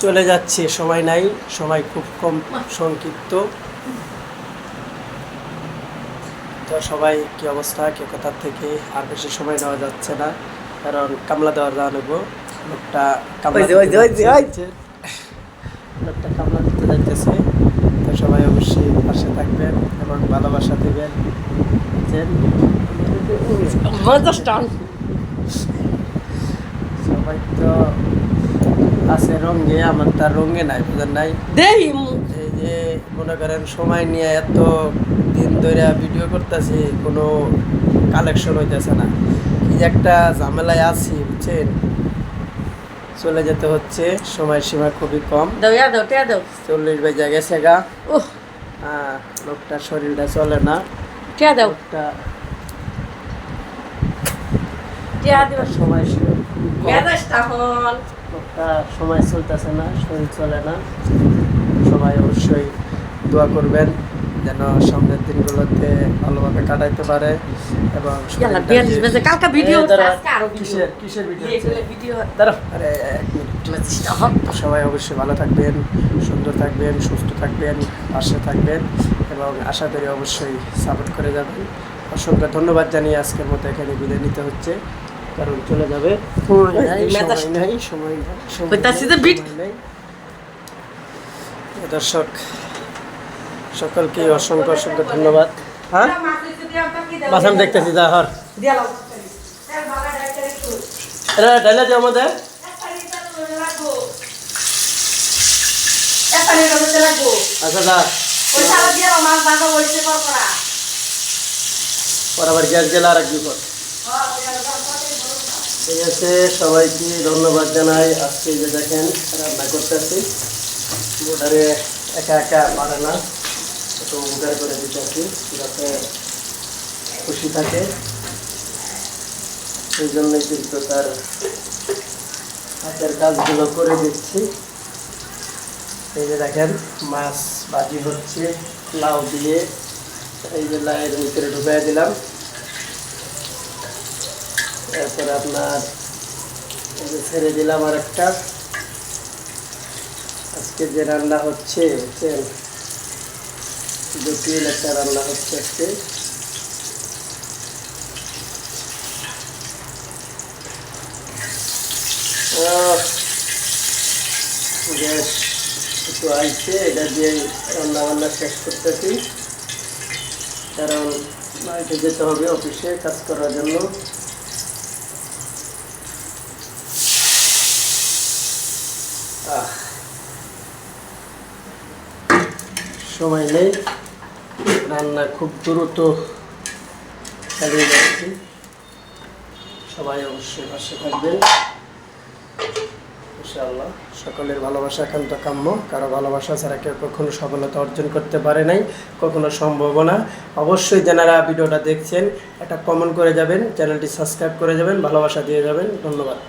চলে যাচ্ছে, সময় নাই, সময় খুব কম সংক্ষিপ্ত। তো সবাই কি অবস্থা, কে কোথার থেকে? আর বেশি সময় নেওয়া যাচ্ছে না, কারণ কামলা দেওয়ার জানবো। লোকটা কামলা দিতে যাইতেছে। তো সবাই অবশ্যই পাশে থাকবেন এবং ভালোবাসা দেবেন। সবাই তো আছে রঙে, আমার তার রঙে নাই, বুঝেন নাই। এই যে মনে করেন সময় নিয়ে এত দিন ধরে ভিডিও করতেছি, কোনো কালেকশন হইতেছে না, কি একটা ঝামেলায় আছি, বুঝছেন। চলে যেতে হচ্ছে, সময় সীমা খুবই কম। 40 বেজে গেছে গা। লোকটার শরীরটা চলে না। সময় সময় চলতেছে না, শরীর চলে না। সবাই অবশ্যই দোয়া করবেন যেন সামনের দিনগুলোতে ভালোভাবে কাটাইতে পারে। এবং সবাই অবশ্যই ভালো থাকবেন, সুন্দর থাকবেন, সুস্থ থাকবেন, পাশে থাকবেন এবং আশা করি অবশ্যই সাপোর্ট করে যাবেন। অসংখ্য ধন্যবাদ জানিয়ে আজকের মতো এখানে বিদায় নিতে হচ্ছে, কারণ চলে যাবে। দর্শক সকলকে অসংখ্য অসংখ্য ধন্যবাদ। হ্যাঁ, বাসান দেখতেছি যা হর ডাইলা দিয়ে আমাদের আচ্ছা দা আবার গ্যাস গেলে আর এক বিপদ। ঠিক আছে, সবাইকে ধন্যবাদ জানাই। আজকে যে দেখেন রান্না করতেছি, বোর্ডারে একা একা পারে না, একটু উদার করে দিতেছি যাতে খুশি থাকে। সেই জন্যই কিন্তু তার হাতের কাজগুলো করে দিচ্ছি। এই যে দেখেন মাছ ভাজি হচ্ছে লাউ দিয়ে, এই যে লাউয়ের ভিতরে ঢুকাই দিলাম। এরপরে আপনার এই যে ছেড়ে দিলাম আর একটা। আজকে যে রান্না হচ্ছে, বুঝছেন, জটিল একটা রান্না হচ্ছে আজকে। গ্যাস একটু আইছে, এটা দিয়ে রান্না বান্না শেষ করতেছি, কারণ বাড়িতে যেতে হবে অফিসে কাজ করার জন্য। সময় নেই, রান্না খুব দ্রুত চালিয়ে যাচ্ছি। সবাই অবশ্যই পাশে থাকবেন ইনশাআল্লাহ। সকলের ভালোবাসা একান্ত কাম্য, কারো ভালোবাসা ছাড়া কেউ কখনো সফলতা অর্জন করতে পারে নাই, কখনো সম্ভব না। অবশ্যই যারা ভিডিওটা দেখছেন একটা কমেন্ট করে যাবেন, চ্যানেলটি সাবস্ক্রাইব করে যাবেন, ভালোবাসা দিয়ে যাবেন। ধন্যবাদ।